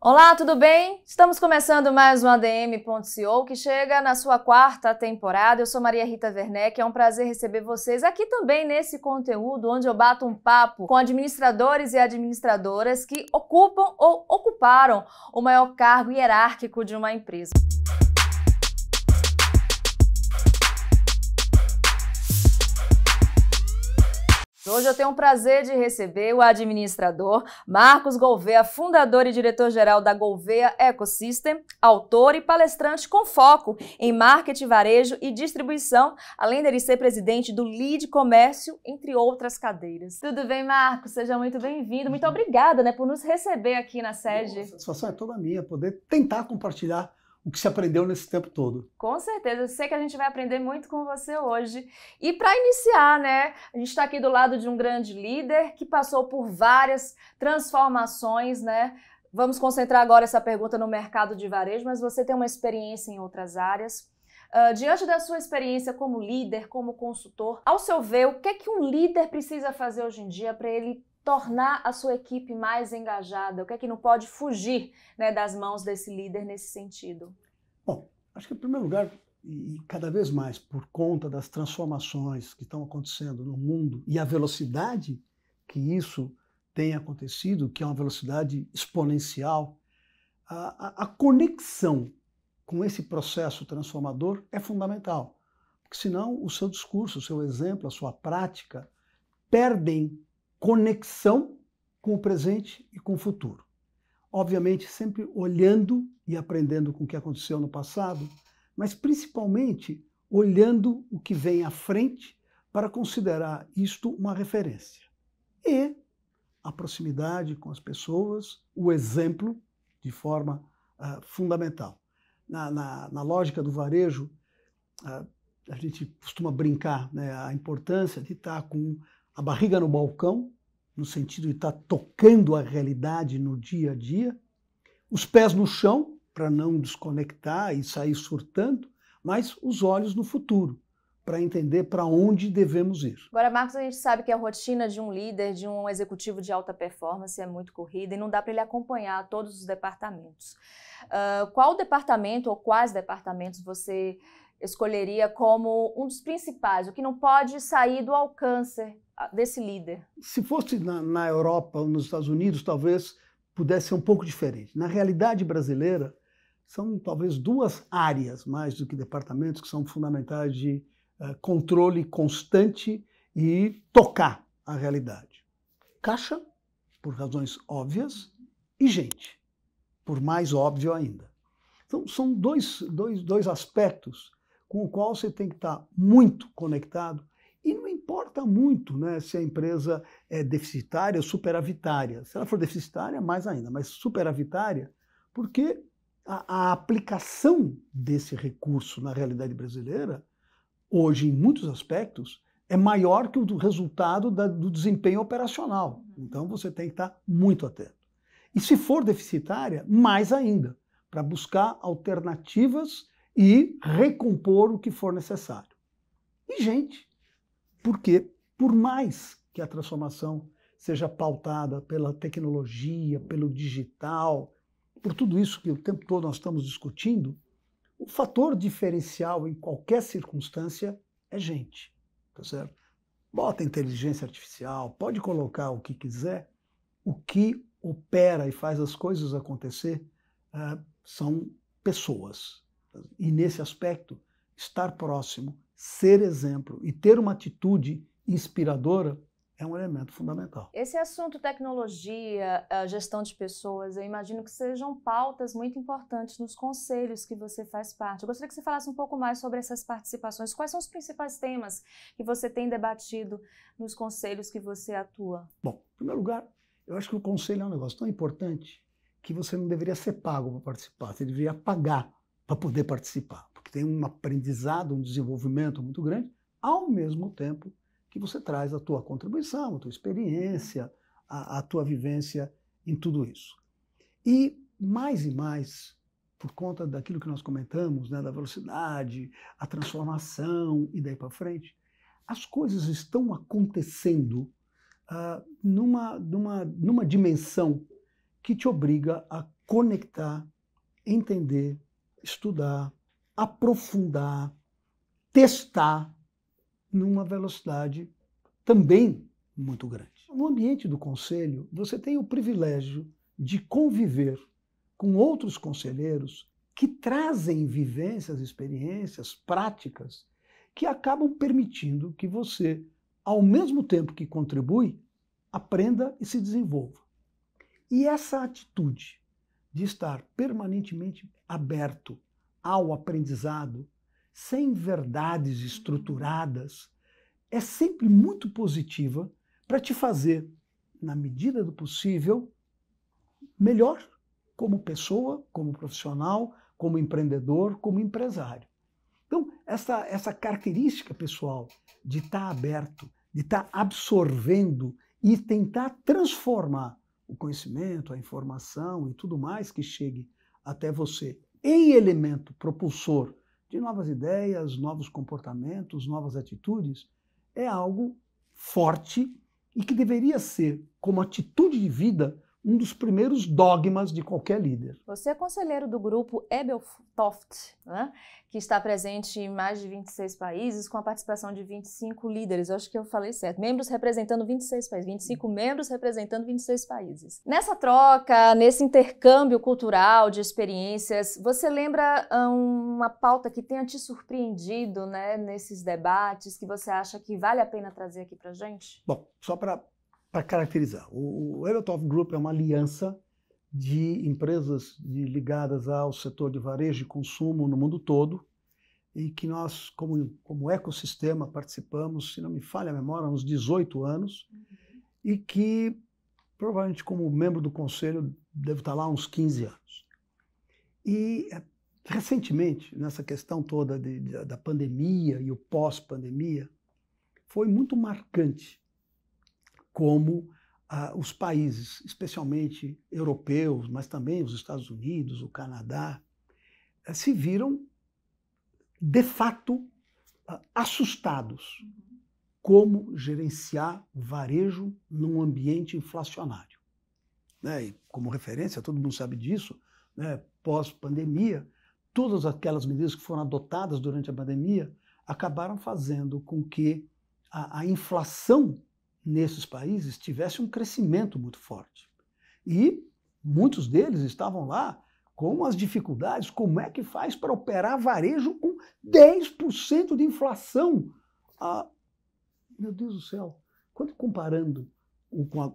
Olá, tudo bem? Estamos começando mais um ADM.co, que chega na sua quarta temporada. Eu sou Maria Rita Werneck, é um prazer receber vocês aqui também nesse conteúdo, onde eu bato um papo com administradores e administradoras que ocupam ou ocuparam o maior cargo hierárquico de uma empresa. Hoje eu tenho o prazer de receber o administrador Marcos Gouveia, fundador e diretor-geral da Gouveia Ecosystem, autor e palestrante com foco em marketing, varejo e distribuição, além dele ser presidente do Lead Comércio, entre outras cadeiras. Tudo bem, Marcos? Seja muito bem-vindo. Muito obrigada, por nos receber aqui na sede. A satisfação é toda minha, poder tentar compartilhar o que se aprendeu nesse tempo todo. Com certeza, eu sei que a gente vai aprender muito com você hoje. E para iniciar, a gente está aqui do lado de um grande líder que passou por várias transformações, Vamos concentrar agora essa pergunta no mercado de varejo, mas você tem uma experiência em outras áreas. Diante da sua experiência como líder, como consultor, ao seu ver, o que é que um líder precisa fazer hoje em dia para ele tornar a sua equipe mais engajada? O que é que não pode fugir das mãos desse líder nesse sentido? Bom, acho que em primeiro lugar, e cada vez mais por conta das transformações que estão acontecendo no mundo e a velocidade que isso tem acontecido, que é uma velocidade exponencial, a conexão com esse processo transformador é fundamental. Porque senão o seu discurso, o seu exemplo, a sua prática perdem conexão com o presente e com o futuro. Obviamente, sempre olhando e aprendendo com o que aconteceu no passado, mas principalmente olhando o que vem à frente para considerar isto uma referência. E a proximidade com as pessoas, o exemplo, de forma fundamental. Na lógica do varejo, a gente costuma brincar, a importância de estar com a barriga no balcão, no sentido de estar tocando a realidade no dia a dia, os pés no chão, para não desconectar e sair surtando, mas os olhos no futuro, para entender para onde devemos ir. Agora, Marcos, a gente sabe que a rotina de um líder, de um executivo de alta performance é muito corrida e não dá para ele acompanhar todos os departamentos. Qual departamento ou quais departamentos você escolheria como um dos principais, o que não pode sair do alcance desse líder? Se fosse na Europa ou nos Estados Unidos, talvez pudesse ser um pouco diferente. Na realidade brasileira, são talvez duas áreas, mais do que departamentos, que são fundamentais de controle constante e tocar a realidade. Caixa, por razões óbvias, e gente, por mais óbvio ainda. Então, são dois aspectos com o qual você tem que estar muito conectado. E não importa muito se a empresa é deficitária ou superavitária. Se ela for deficitária, mais ainda, mas superavitária, porque a aplicação desse recurso na realidade brasileira, hoje, em muitos aspectos, é maior que o resultado do desempenho operacional. Então, você tem que estar muito atento. E se for deficitária, mais ainda, para buscar alternativas e recompor o que for necessário. E, gente, porque por mais que a transformação seja pautada pela tecnologia, pelo digital, por tudo isso que o tempo todo nós estamos discutindo, o fator diferencial em qualquer circunstância é gente, tá certo? Bota inteligência artificial, pode colocar o que quiser, o que opera e faz as coisas acontecer são pessoas. E nesse aspecto, estar próximo, ser exemplo e ter uma atitude inspiradora é um elemento fundamental. Esse assunto tecnologia, gestão de pessoas, eu imagino que sejam pautas muito importantes nos conselhos que você faz parte. Eu gostaria que você falasse um pouco mais sobre essas participações. Quais são os principais temas que você tem debatido nos conselhos que você atua? Bom, em primeiro lugar, eu acho que o conselho é um negócio tão importante que você não deveria ser pago para participar, você deveria pagar para poder participar, porque tem um aprendizado, um desenvolvimento muito grande, ao mesmo tempo que você traz a tua contribuição, a tua experiência, a tua vivência em tudo isso. E mais, por conta daquilo que nós comentamos, da velocidade, a transformação e daí para frente, as coisas estão acontecendo numa dimensão que te obriga a conectar, entender, estudar, aprofundar, testar numa velocidade também muito grande. No ambiente do conselho, você tem o privilégio de conviver com outros conselheiros que trazem vivências, experiências, práticas que acabam permitindo que você, ao mesmo tempo que contribui, aprenda e se desenvolva. E essa atitude de estar permanentemente aberto ao aprendizado, sem verdades estruturadas, é sempre muito positiva para te fazer, na medida do possível, melhor como pessoa, como profissional, como empreendedor, como empresário. Então, essa característica pessoal de estar aberto, de estar absorvendo e tentar transformar o conhecimento, a informação e tudo mais que chegue até você em elemento propulsor de novas ideias, novos comportamentos, novas atitudes, é algo forte e que deveria ser, como atitude de vida, um dos primeiros dogmas de qualquer líder. Você é conselheiro do grupo Ebeltoft, né, que está presente em mais de 26 países, com a participação de 25 líderes. Eu acho que eu falei certo. Membros representando 26 países. 25 membros representando 26 países. Nessa troca, nesse intercâmbio cultural de experiências, você lembra uma pauta que tenha te surpreendido, né, nesses debates, que você acha que vale a pena trazer aqui pra gente? Bom, só para caracterizar, o Ebeltoft Group é uma aliança de empresas ligadas ao setor de varejo e consumo no mundo todo e que nós, como ecossistema, participamos, se não me falha a memória, há uns 18 anos e que, provavelmente como membro do conselho, devo estar lá há uns 15 anos. E, recentemente, nessa questão toda da pandemia e o pós-pandemia, foi muito marcante como os países, especialmente europeus, mas também os Estados Unidos, o Canadá, se viram, de fato, assustados como gerenciar varejo num ambiente inflacionário. Né? E, como referência, todo mundo sabe disso, né? Pós-pandemia, todas aquelas medidas que foram adotadas durante a pandemia acabaram fazendo com que a inflação nesses países tivesse um crescimento muito forte. E muitos deles estavam lá com as dificuldades, como é que faz para operar varejo com 10% de inflação? Meu Deus do céu, quando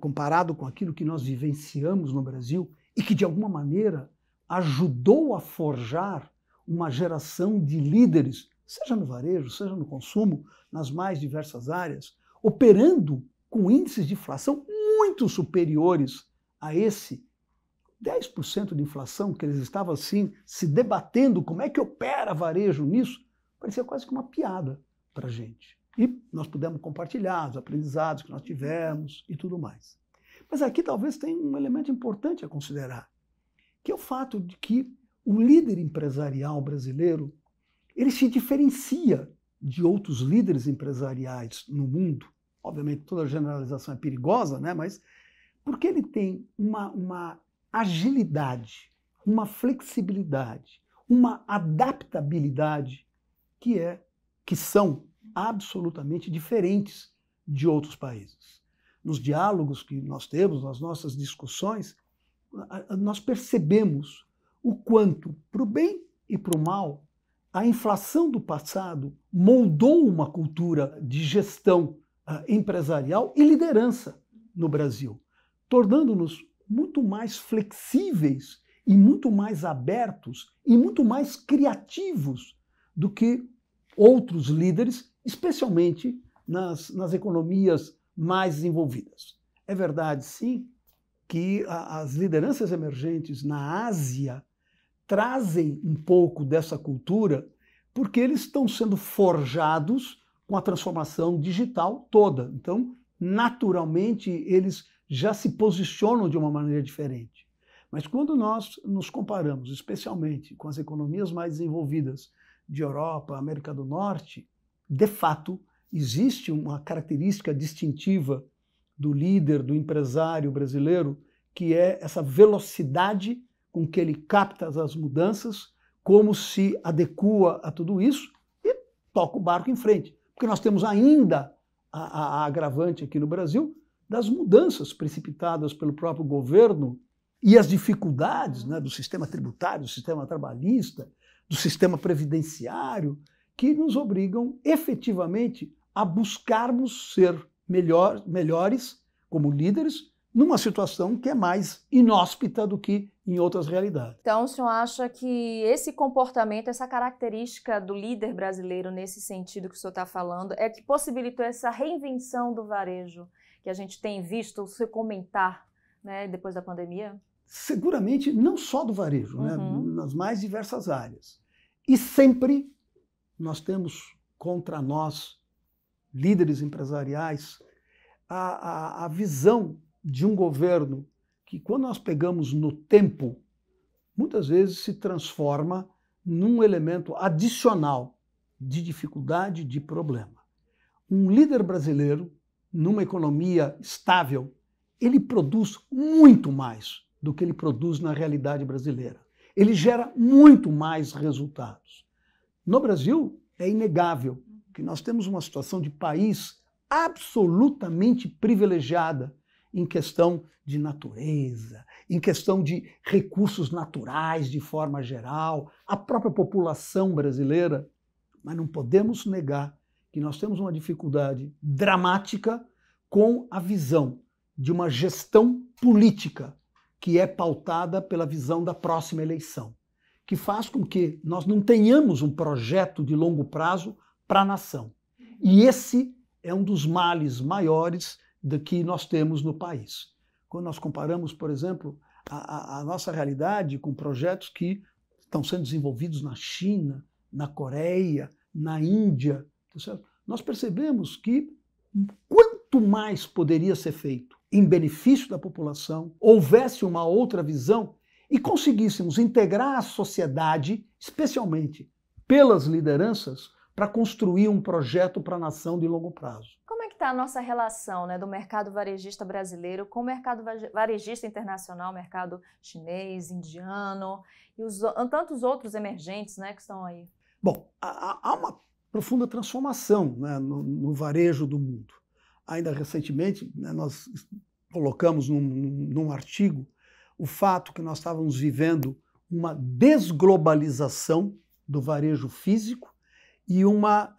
comparado com aquilo que nós vivenciamos no Brasil e que de alguma maneira ajudou a forjar uma geração de líderes, seja no varejo, seja no consumo, nas mais diversas áreas, operando com índices de inflação muito superiores a esse 10% de inflação, que eles estavam assim se debatendo como é que opera varejo nisso, parecia quase que uma piada para a gente. E nós pudemos compartilhar os aprendizados que nós tivemos e tudo mais. Mas aqui talvez tenha um elemento importante a considerar, que é o fato de que o líder empresarial brasileiro, ele se diferencia de outros líderes empresariais no mundo. Obviamente toda generalização é perigosa, né? Mas porque ele tem uma agilidade, uma flexibilidade, uma adaptabilidade que são absolutamente diferentes de outros países. Nos diálogos que nós temos, nas nossas discussões, nós percebemos o quanto, para o bem e para o mal, a inflação do passado moldou uma cultura de gestão empresarial e liderança no Brasil, tornando-nos muito mais flexíveis e muito mais abertos e muito mais criativos do que outros líderes, especialmente nas economias mais desenvolvidas. É verdade, sim, que as lideranças emergentes na Ásia trazem um pouco dessa cultura porque eles estão sendo forjados com a transformação digital toda. Então, naturalmente, eles já se posicionam de uma maneira diferente. Mas quando nós nos comparamos, especialmente com as economias mais desenvolvidas de Europa, América do Norte, de fato, existe uma característica distintiva do líder, do empresário brasileiro, que é essa velocidade com que ele capta as mudanças, como se adequa a tudo isso e toca o barco em frente. Porque nós temos ainda a agravante aqui no Brasil das mudanças precipitadas pelo próprio governo e as dificuldades, né, do sistema tributário, do sistema trabalhista, do sistema previdenciário, que nos obrigam efetivamente a buscarmos ser melhores como líderes numa situação que é mais inóspita do que em outras realidades. Então, o senhor acha que esse comportamento, essa característica do líder brasileiro nesse sentido que o senhor está falando, é que possibilitou essa reinvenção do varejo que a gente tem visto se comentar, né, depois da pandemia? Seguramente não só do varejo, né, nas mais diversas áreas. E sempre nós temos contra nós, líderes empresariais, a visão de um governo que, quando nós pegamos no tempo, muitas vezes se transforma num elemento adicional de dificuldade, de problema. Um líder brasileiro, numa economia estável, ele produz muito mais do que ele produz na realidade brasileira. Ele gera muito mais resultados. No Brasil, é inegável que nós temos uma situação de país absolutamente privilegiada em questão de natureza, em questão de recursos naturais de forma geral, a própria população brasileira. Mas não podemos negar que nós temos uma dificuldade dramática com a visão de uma gestão política que é pautada pela visão da próxima eleição, que faz com que nós não tenhamos um projeto de longo prazo para a nação. E esse é um dos males maiores do que nós temos no país. Quando nós comparamos, por exemplo, a nossa realidade com projetos que estão sendo desenvolvidos na China, na Coreia, na Índia, tá certo? Nós percebemos que quanto mais poderia ser feito em benefício da população, houvesse uma outra visão e conseguíssemos integrar a sociedade, especialmente pelas lideranças, para construir um projeto para a nação de longo prazo. Como é que está a nossa relação, né, do mercado varejista brasileiro com o mercado varejista internacional, mercado chinês, indiano e tantos outros emergentes, né, que estão aí? Bom, há uma profunda transformação, né, no varejo do mundo. Ainda recentemente, né, nós colocamos num artigo o fato que nós estávamos vivendo uma desglobalização do varejo físico e uma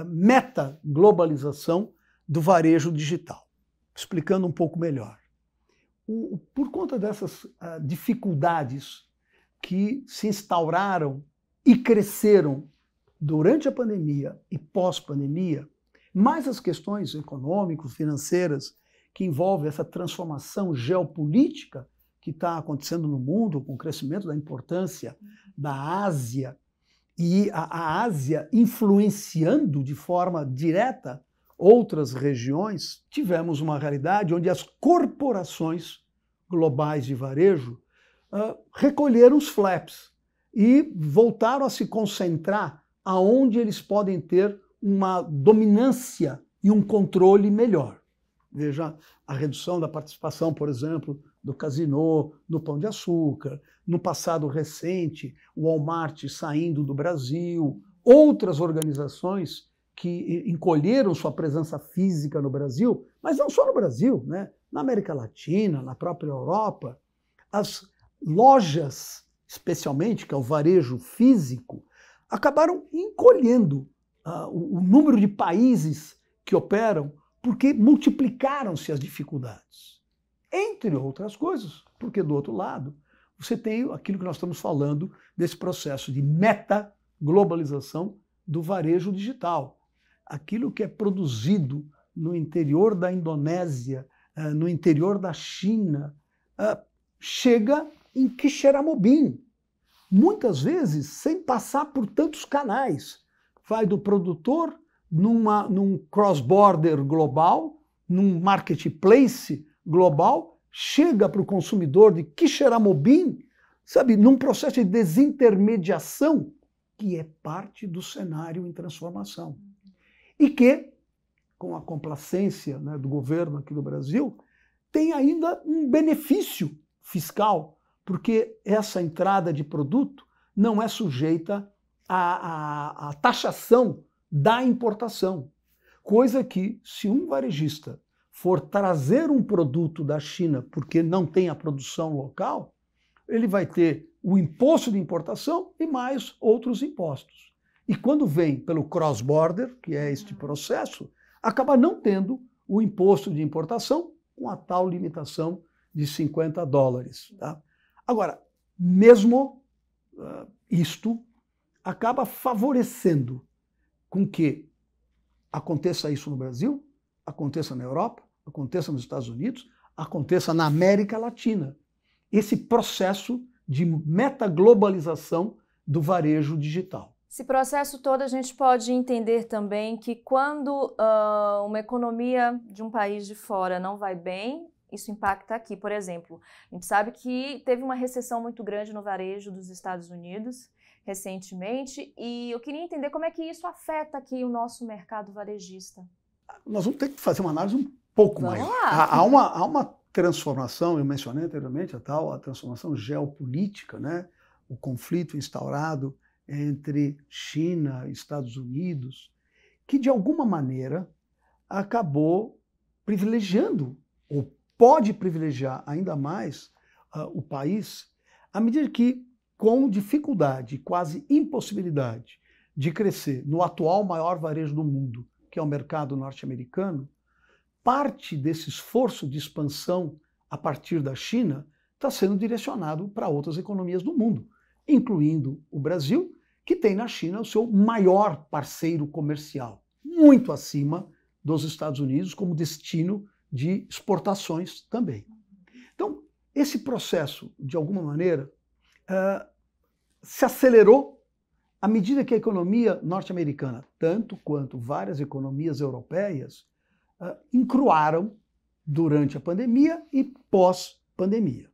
metaglobalização do varejo digital. Explicando um pouco melhor. Por conta dessas dificuldades que se instauraram e cresceram durante a pandemia e pós-pandemia, mais as questões econômicas, financeiras, que envolvem essa transformação geopolítica que está acontecendo no mundo, com o crescimento da importância da Ásia, e a Ásia influenciando de forma direta outras regiões, tivemos uma realidade onde as corporações globais de varejo recolheram os flaps e voltaram a se concentrar aonde eles podem ter uma dominância e um controle melhor. Veja a redução da participação, por exemplo, do Casino, do Pão de Açúcar, no passado recente, o Walmart saindo do Brasil, outras organizações que encolheram sua presença física no Brasil, mas não só no Brasil, né? Na América Latina, na própria Europa. As lojas, especialmente, que é o varejo físico, acabaram encolhendo o número de países que operam porque multiplicaram-se as dificuldades. Entre outras coisas, porque do outro lado, você tem aquilo que nós estamos falando desse processo de metaglobalização do varejo digital. Aquilo que é produzido no interior da Indonésia, no interior da China, chega em Quixeramobim, muitas vezes sem passar por tantos canais. Vai do produtor num cross-border global, num marketplace global, chega para o consumidor de Quixeramobim, sabe, num processo de desintermediação que é parte do cenário em transformação. E que, com a complacência, né, do governo aqui do Brasil, tem ainda um benefício fiscal, porque essa entrada de produto não é sujeita à taxação da importação. Coisa que, se um varejista for trazer um produto da China porque não tem a produção local, ele vai ter o imposto de importação e mais outros impostos. E quando vem pelo cross-border, que é este processo, acaba não tendo o imposto de importação com a tal limitação de $50. Tá? Agora, mesmo isto acaba favorecendo com que aconteça isso no Brasil, aconteça na Europa, aconteça nos Estados Unidos, aconteça na América Latina. Esse processo de metaglobalização do varejo digital. Esse processo todo a gente pode entender também que quando uma economia de um país de fora não vai bem, isso impacta aqui. Por exemplo, a gente sabe que teve uma recessão muito grande no varejo dos Estados Unidos recentemente e eu queria entender como é que isso afeta aqui o nosso mercado varejista. Nós vamos ter que fazer uma análise um pouco maior. Há uma transformação, eu mencionei anteriormente a transformação geopolítica, né? O conflito instaurado entre China e Estados Unidos, que de alguma maneira acabou privilegiando, ou pode privilegiar ainda mais o país, à medida que, com dificuldade, quase impossibilidade de crescer no atual maior varejo do mundo, que é o mercado norte-americano, parte desse esforço de expansão a partir da China está sendo direcionado para outras economias do mundo, incluindo o Brasil, que tem na China o seu maior parceiro comercial, muito acima dos Estados Unidos como destino de exportações também. Então, esse processo, de alguma maneira, se acelerou à medida que a economia norte-americana, tanto quanto várias economias europeias, encruaram durante a pandemia e pós-pandemia.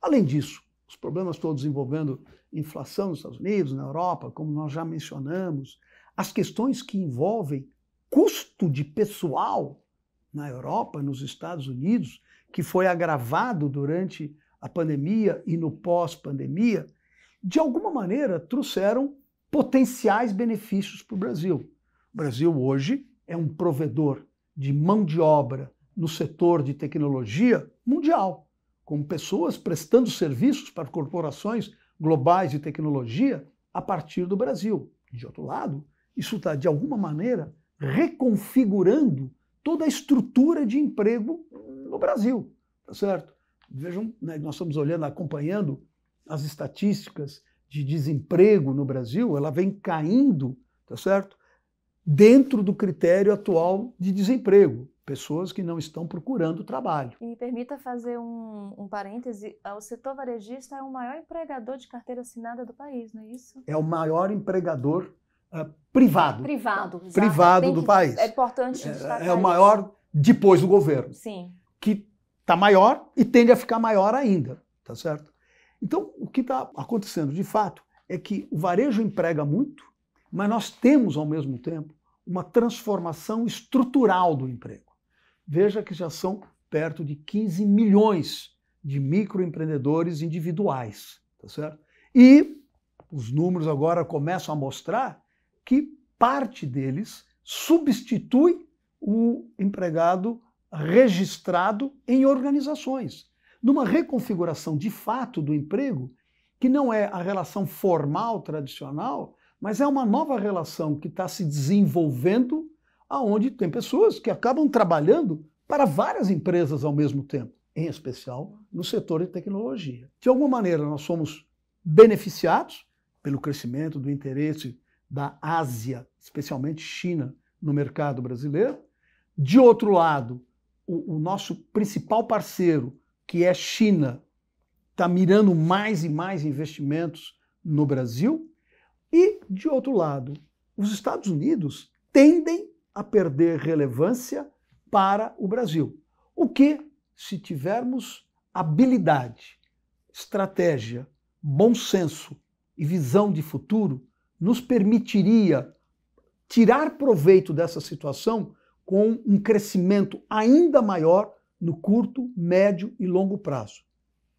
Além disso, os problemas todos envolvendo inflação nos Estados Unidos, na Europa, como nós já mencionamos, as questões que envolvem custo de pessoal na Europa, nos Estados Unidos, que foi agravado durante a pandemia e no pós-pandemia, de alguma maneira trouxeram potenciais benefícios para o Brasil. O Brasil hoje é um provedor de mão de obra no setor de tecnologia mundial, com pessoas prestando serviços para corporações globais de tecnologia a partir do Brasil. De outro lado, isso está, de alguma maneira, reconfigurando toda a estrutura de emprego no Brasil, tá certo? Vejam, né, nós estamos olhando, acompanhando as estatísticas de desemprego no Brasil, ela vem caindo, tá certo? Dentro do critério atual de desemprego, pessoas que não estão procurando trabalho. E me permita fazer um parêntese, o setor varejista é o maior empregador de carteira assinada do país, não é isso? É o maior empregador privado. Privado do país. É importante destacar o maior depois do governo. Sim. Que está maior e tende a ficar maior ainda, tá certo? Então, o que está acontecendo de fato é que o varejo emprega muito, mas nós temos ao mesmo tempo uma transformação estrutural do emprego. Veja que já são perto de 15 milhões de microempreendedores individuais, tá certo? E os números agora começam a mostrar que parte deles substitui o empregado registrado em organizações, numa reconfiguração de fato do emprego, que não é a relação formal tradicional, mas é uma nova relação que está se desenvolvendo, aonde tem pessoas que acabam trabalhando para várias empresas ao mesmo tempo, em especial no setor de tecnologia. De alguma maneira, nós somos beneficiados pelo crescimento do interesse da Ásia, especialmente China, no mercado brasileiro. De outro lado, o nosso principal parceiro, que é China, está mirando mais e mais investimentos no Brasil. E, de outro lado, os Estados Unidos tendem a perder relevância para o Brasil. O que, se tivermos habilidade, estratégia, bom senso e visão de futuro, nos permitiria tirar proveito dessa situação com um crescimento ainda maior no curto, médio e longo prazo.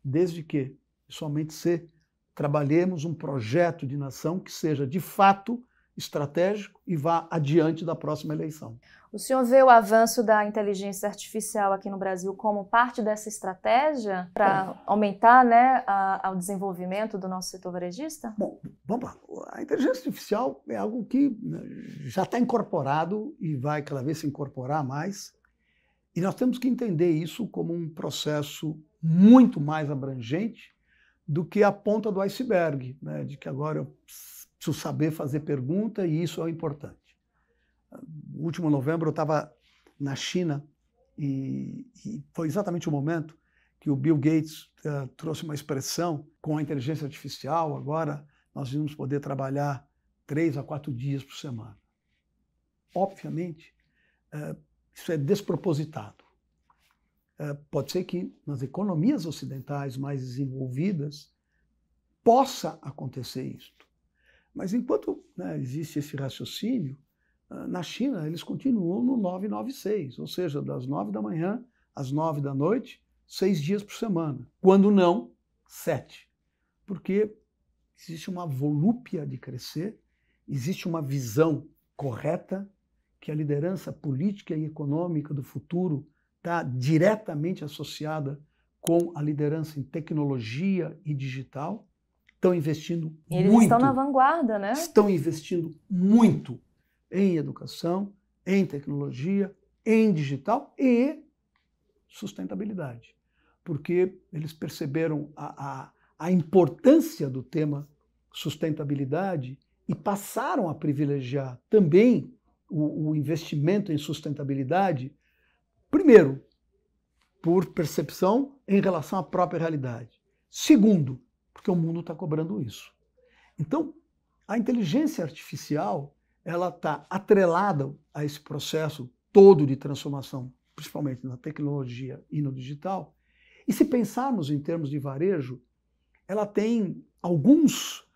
Desde que somente se trabalhemos um projeto de nação que seja, de fato, estratégico e vá adiante da próxima eleição. O senhor vê o avanço da inteligência artificial aqui no Brasil como parte dessa estratégia para aumentar, né, o desenvolvimento do nosso setor varejista? Bom, vamos lá. A inteligência artificial é algo que já está incorporado e vai cada vez se incorporar mais. E nós temos que entender isso como um processo muito mais abrangente do que a ponta do iceberg, né, de que agora eu preciso saber fazer pergunta e isso é importante. No último novembro eu estava na China e foi exatamente o momento que o Bill Gates trouxe uma expressão com a inteligência artificial. Agora nós vamos poder trabalhar 3 a 4 dias por semana. Obviamente, isso é despropositado. Pode ser que nas economias ocidentais mais desenvolvidas possa acontecer isto. Mas enquanto, né, existe esse raciocínio, na China eles continuam no 996, ou seja, das 9 da manhã às 9 da noite, 6 dias por semana. Quando não, 7. Porque existe uma volúpia de crescer, existe uma visão correta que a liderança política e econômica do futuro está diretamente associada com a liderança em tecnologia e digital. Estão investindo muito. Eles estão na vanguarda, né? Estão investindo muito em educação, em tecnologia, em digital e sustentabilidade. Porque eles perceberam a importância do tema sustentabilidade e passaram a privilegiar também o investimento em sustentabilidade, primeiro, por percepção em relação à própria realidade. Segundo, porque o mundo está cobrando isso. Então, a inteligência artificial ela está atrelada a esse processo todo de transformação, principalmente na tecnologia e no digital. E se pensarmos em termos de varejo, ela tem alguns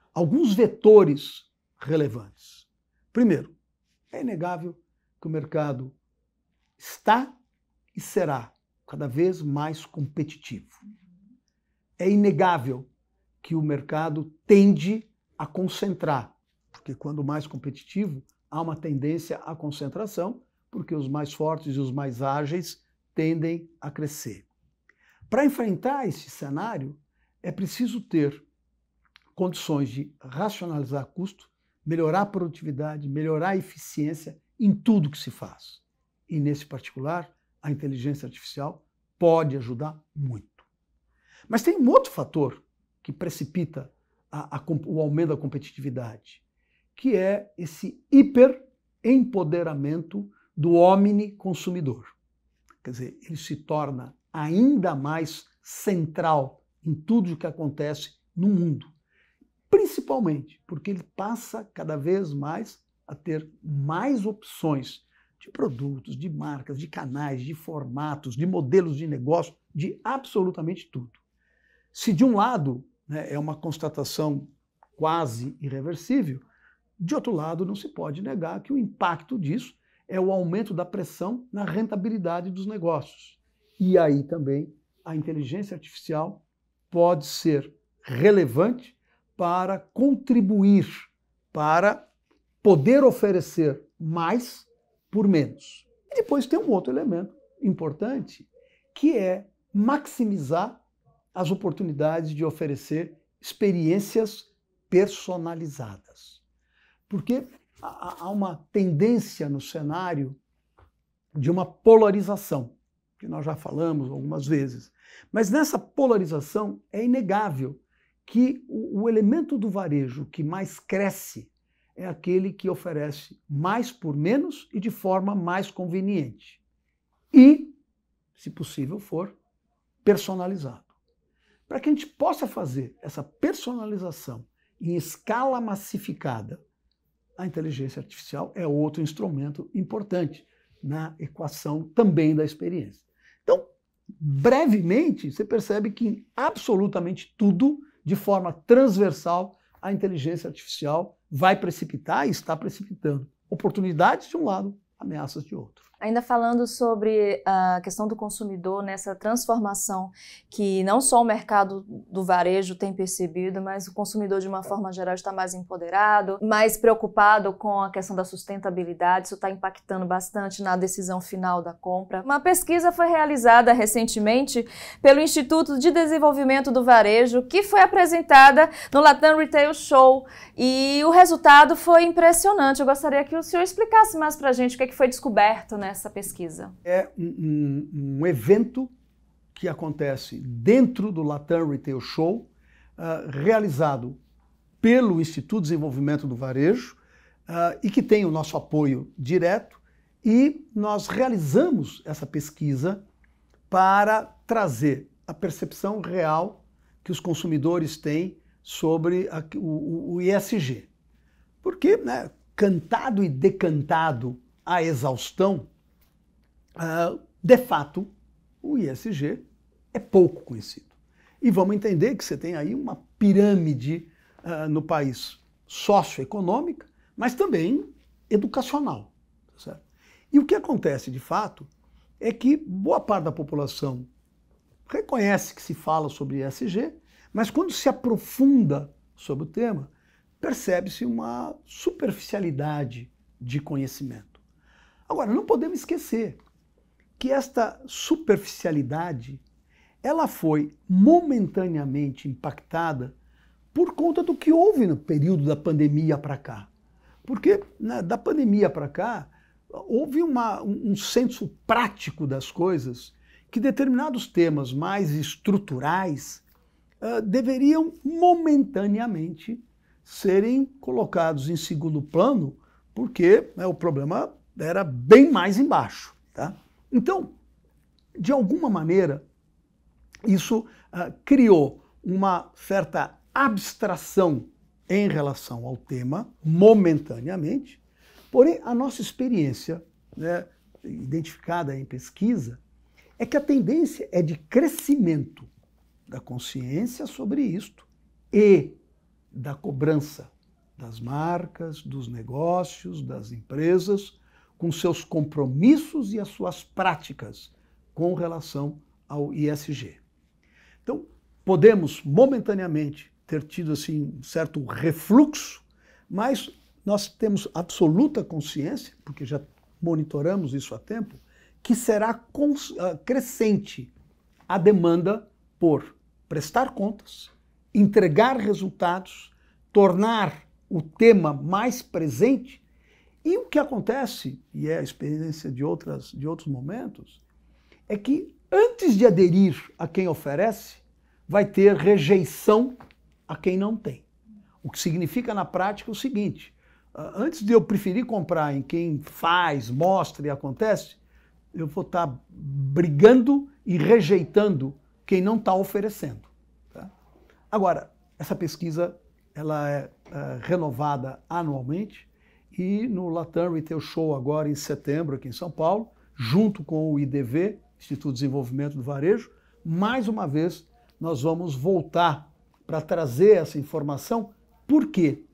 vetores relevantes. Primeiro, é inegável que o mercado está e será cada vez mais competitivo. É inegável que o mercado tende a concentrar, porque quando mais competitivo, há uma tendência à concentração, porque os mais fortes e os mais ágeis tendem a crescer. Para enfrentar esse cenário, é preciso ter condições de racionalizar custo, melhorar a produtividade, melhorar a eficiência em tudo que se faz. E, nesse particular, a inteligência artificial pode ajudar muito. Mas tem um outro fator que precipita o aumento da competitividade, que é esse hiperempoderamento do omniconsumidor. Quer dizer, ele se torna ainda mais central em tudo o que acontece no mundo, principalmente porque ele passa cada vez mais a ter mais opções de produtos, de marcas, de canais, de formatos, de modelos de negócio, de absolutamente tudo. Se de um lado, né, é uma constatação quase irreversível, de outro lado não se pode negar que o impacto disso é o aumento da pressão na rentabilidade dos negócios. E aí também a inteligência artificial pode ser relevante para contribuir, para poder oferecer mais por menos. E depois tem um outro elemento importante, que é maximizar as oportunidades de oferecer experiências personalizadas. Porque há uma tendência no cenário de uma polarização, que nós já falamos algumas vezes. Mas nessa polarização é inegável que o elemento do varejo que mais cresce é aquele que oferece mais por menos e de forma mais conveniente. E, se possível for, personalizado. Para que a gente possa fazer essa personalização em escala massificada, a inteligência artificial é outro instrumento importante na equação também da experiência. Então, brevemente, você percebe que em absolutamente tudo, de forma transversal, a inteligência artificial vai precipitar e está precipitando oportunidades de um lado, ameaças de outro. Ainda falando sobre a questão do consumidor, nessa transformação que não só o mercado do varejo tem percebido, mas o consumidor, de uma forma geral, está mais empoderado, mais preocupado com a questão da sustentabilidade. Isso está impactando bastante na decisão final da compra. Uma pesquisa foi realizada recentemente pelo Instituto de Desenvolvimento do Varejo, que foi apresentada no Latam Retail Show, e o resultado foi impressionante. Eu gostaria que o senhor explicasse mais para a gente o que foi descoberto nessa pesquisa. É um evento que acontece dentro do Latam Retail Show, realizado pelo Instituto de Desenvolvimento do Varejo, e que tem o nosso apoio direto, e nós realizamos essa pesquisa para trazer a percepção real que os consumidores têm sobre o ESG. Porque, né, cantado e decantado à exaustão, de fato, o ESG é pouco conhecido. E vamos entender que você tem aí uma pirâmide no país socioeconômica, mas também educacional. Certo? E o que acontece, de fato, é que boa parte da população reconhece que se fala sobre ESG, mas quando se aprofunda sobre o tema, percebe-se uma superficialidade de conhecimento. Agora, não podemos esquecer que esta superficialidade ela foi momentaneamente impactada por conta do que houve no período da pandemia para cá. Porque, né, da pandemia para cá, houve um senso prático das coisas, que determinados temas mais estruturais deveriam momentaneamente serem colocados em segundo plano, porque, né, o problema era bem mais embaixo. Tá? Então, de alguma maneira, isso criou uma certa abstração em relação ao tema, momentaneamente, porém a nossa experiência, né, identificada em pesquisa, é que a tendência é de crescimento da consciência sobre isto e da cobrança das marcas, dos negócios, das empresas, com seus compromissos e as suas práticas com relação ao ESG. Então, podemos momentaneamente ter tido assim um certo refluxo, mas nós temos absoluta consciência, porque já monitoramos isso há tempo, que será crescente a demanda por prestar contas, entregar resultados, tornar o tema mais presente. E o que acontece, e é a experiência de outros momentos, é que antes de aderir a quem oferece, vai ter rejeição a quem não tem. O que significa na prática o seguinte: antes de eu preferir comprar em quem faz, mostra e acontece, eu vou estar brigando e rejeitando quem não está oferecendo. Tá? Agora, essa pesquisa ela é renovada anualmente, e no Latam Retail Show agora em setembro, aqui em São Paulo, junto com o IDV, Instituto de Desenvolvimento do Varejo, mais uma vez nós vamos voltar para trazer essa informação, porque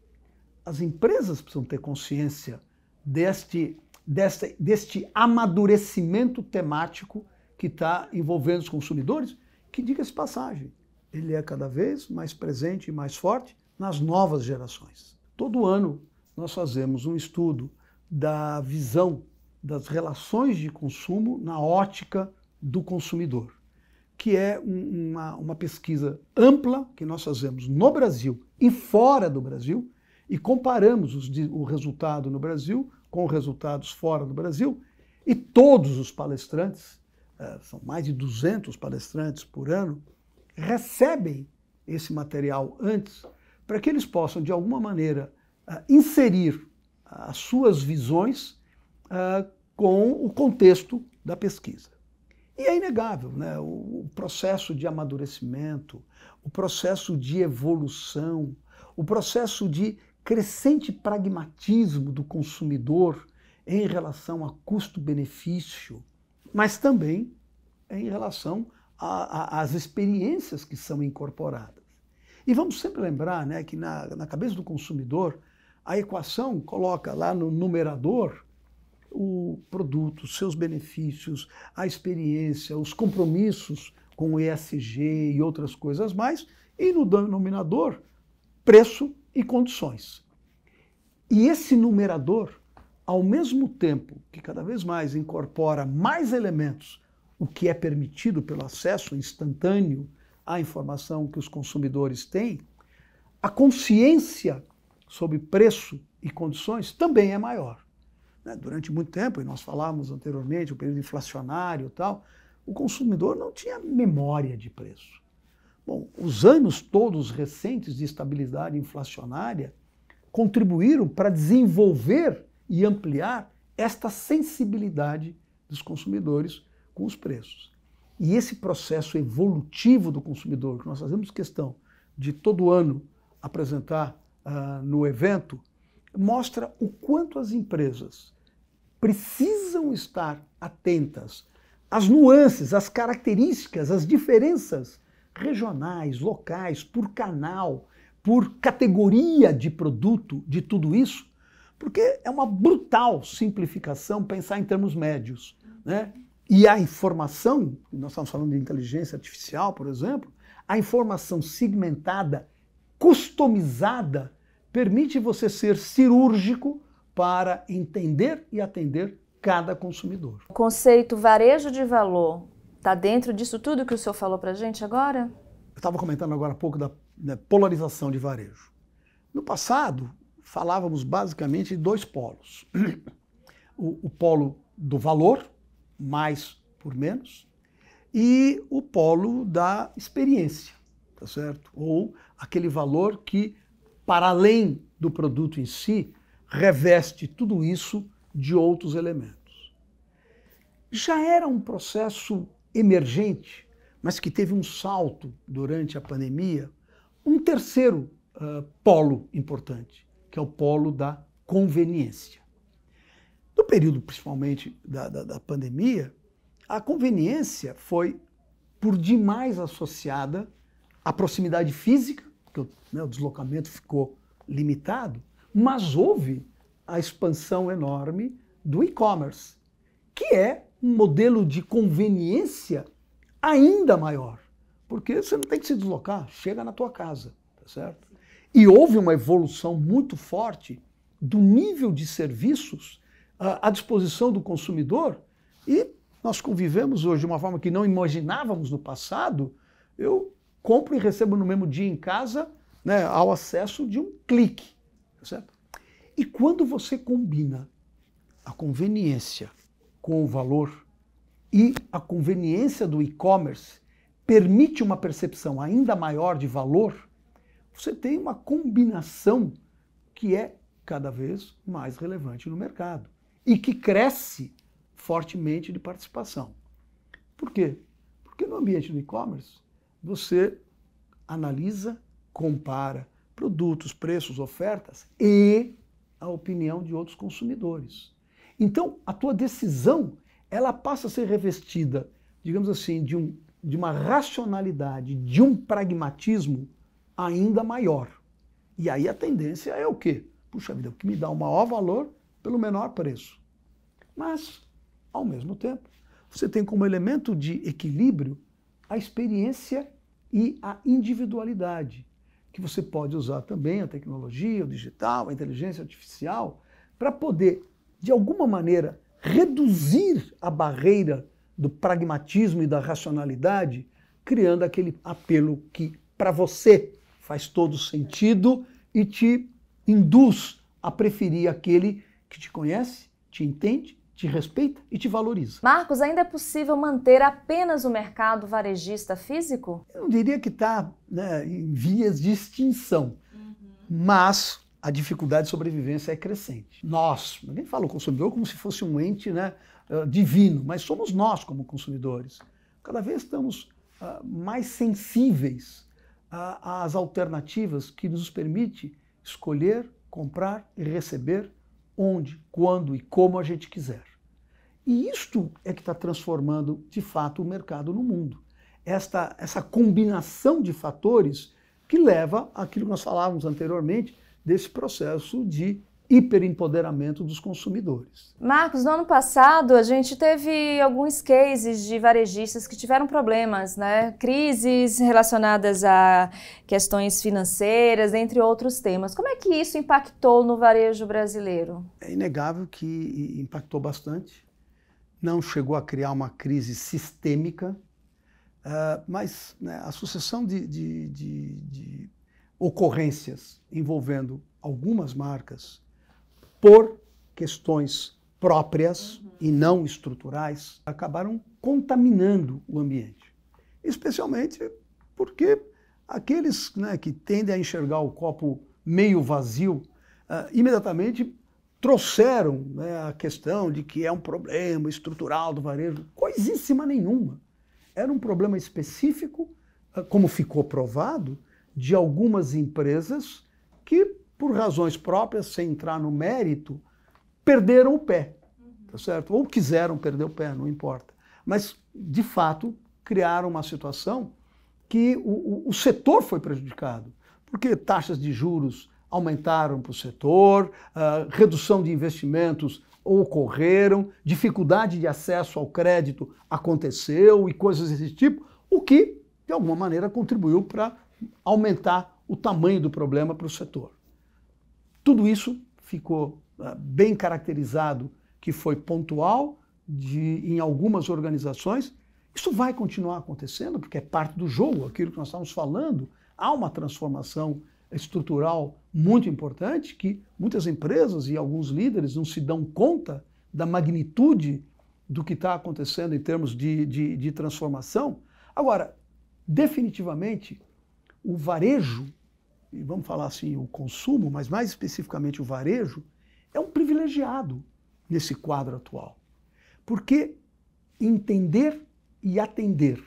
as empresas precisam ter consciência deste amadurecimento temático que está envolvendo os consumidores, que, diga-se de passagem, ele é cada vez mais presente e mais forte nas novas gerações. Todo ano nós fazemos um estudo da visão das relações de consumo na ótica do consumidor, que é uma pesquisa ampla que nós fazemos no Brasil e fora do Brasil, e comparamos o resultado no Brasil com resultados fora do Brasil, e todos os palestrantes, são mais de 200 palestrantes por ano, recebem esse material antes, para que eles possam, de alguma maneira, inserir as suas visões com o contexto da pesquisa. E é inegável, né? O processo de amadurecimento, o processo de evolução, o processo de crescente pragmatismo do consumidor em relação a custo-benefício, mas também em relação às experiências que são incorporadas. E vamos sempre lembrar, né, que na cabeça do consumidor, a equação coloca lá no numerador o produto, os seus benefícios, a experiência, os compromissos com o ESG e outras coisas mais, e no denominador, preço e condições. E esse numerador, ao mesmo tempo que cada vez mais incorpora mais elementos, o que é permitido pelo acesso instantâneo à informação que os consumidores têm, a consciência sobre preço e condições também é maior. Durante muito tempo, e nós falávamos anteriormente, o período inflacionário e tal, o consumidor não tinha memória de preço. Bom, os anos todos recentes de estabilidade inflacionária contribuíram para desenvolver e ampliar esta sensibilidade dos consumidores com os preços. E esse processo evolutivo do consumidor, que nós fazemos questão de todo ano apresentar no evento, mostra o quanto as empresas precisam estar atentas às nuances, às características, às diferenças regionais, locais, por canal, por categoria de produto, de tudo isso, porque é uma brutal simplificação pensar em termos médios, né? E a informação, nós estamos falando de inteligência artificial, por exemplo, a informação segmentada, customizada, permite você ser cirúrgico para entender e atender cada consumidor. O conceito varejo de valor está dentro disso tudo que o senhor falou para a gente agora? Eu estava comentando agora há pouco da polarização de varejo. No passado, falávamos basicamente de dois polos. O polo do valor, mais por menos, e o polo da experiência, tá certo? Ou aquele valor que, para além do produto em si, reveste tudo isso de outros elementos. Já era um processo emergente, mas que teve um salto durante a pandemia, um terceiro polo importante, que é o polo da conveniência. No período, principalmente, da pandemia, a conveniência foi, por demais, associada à proximidade física, porque o deslocamento ficou limitado, mas houve a expansão enorme do e-commerce, que é um modelo de conveniência ainda maior, porque você não tem que se deslocar, chega na tua casa, tá certo? E houve uma evolução muito forte do nível de serviços à disposição do consumidor, e nós convivemos hoje de uma forma que não imaginávamos no passado. Eu compro e recebo no mesmo dia em casa, né, ao acesso de um clique, tá certo? E quando você combina a conveniência com o valor, e a conveniência do e-commerce permite uma percepção ainda maior de valor, você tem uma combinação que é cada vez mais relevante no mercado e que cresce fortemente de participação. Por quê? Porque no ambiente do e-commerce você analisa, compara produtos, preços, ofertas e a opinião de outros consumidores. Então, a tua decisão, ela passa a ser revestida, digamos assim, de uma racionalidade, de um pragmatismo ainda maior. E aí a tendência é o quê? Puxa vida, o que me dá o maior valor pelo menor preço. Mas, ao mesmo tempo, você tem como elemento de equilíbrio a experiência e a individualidade, que você pode usar também a tecnologia, o digital, a inteligência artificial, para poder, de alguma maneira, reduzir a barreira do pragmatismo e da racionalidade, criando aquele apelo que, para você, faz todo sentido e te induz a preferir aquele que te conhece, te entende, te respeita e te valoriza. Marcos, ainda é possível manter apenas o mercado varejista físico? Eu não diria que está, né, em vias de extinção, mas a dificuldade de sobrevivência é crescente. Nós, ninguém fala o consumidor como se fosse um ente, né, divino, mas somos nós como consumidores. Cada vez estamos mais sensíveis às alternativas que nos permite escolher, comprar e receber onde, quando e como a gente quiser. E isto é que está transformando, de fato, o mercado no mundo. Essa combinação de fatores que leva àquilo que nós falávamos anteriormente, desse processo de hiperempoderamento dos consumidores. Marcos, no ano passado a gente teve alguns cases de varejistas que tiveram problemas, né? Crises relacionadas a questões financeiras, entre outros temas. Como é que isso impactou no varejo brasileiro? É inegável que impactou bastante. Não chegou a criar uma crise sistêmica, mas né, a sucessão de ocorrências envolvendo algumas marcas por questões próprias e não estruturais, acabaram contaminando o ambiente. Especialmente porque aqueles né, que tendem a enxergar o copo meio vazio, imediatamente trouxeram né, a questão de que é um problema estrutural do varejo. Coisíssima nenhuma. Era um problema específico, como ficou provado, de algumas empresas que, por razões próprias, sem entrar no mérito, perderam o pé, tá certo? Ou quiseram perder o pé, não importa. Mas, de fato, criaram uma situação que o setor foi prejudicado, porque taxas de juros aumentaram para o setor, redução de investimentos ocorreram, dificuldade de acesso ao crédito aconteceu e coisas desse tipo, o que, de alguma maneira, contribuiu para aumentar o tamanho do problema para o setor. Tudo isso ficou bem caracterizado que foi pontual em algumas organizações. Isso vai continuar acontecendo porque é parte do jogo, aquilo que nós estamos falando. Há uma transformação estrutural muito importante que muitas empresas e alguns líderes não se dão conta da magnitude do que está acontecendo em termos de transformação. Agora, definitivamente, o varejo, e vamos falar assim, o consumo, mas mais especificamente o varejo, é um privilegiado nesse quadro atual. Porque entender e atender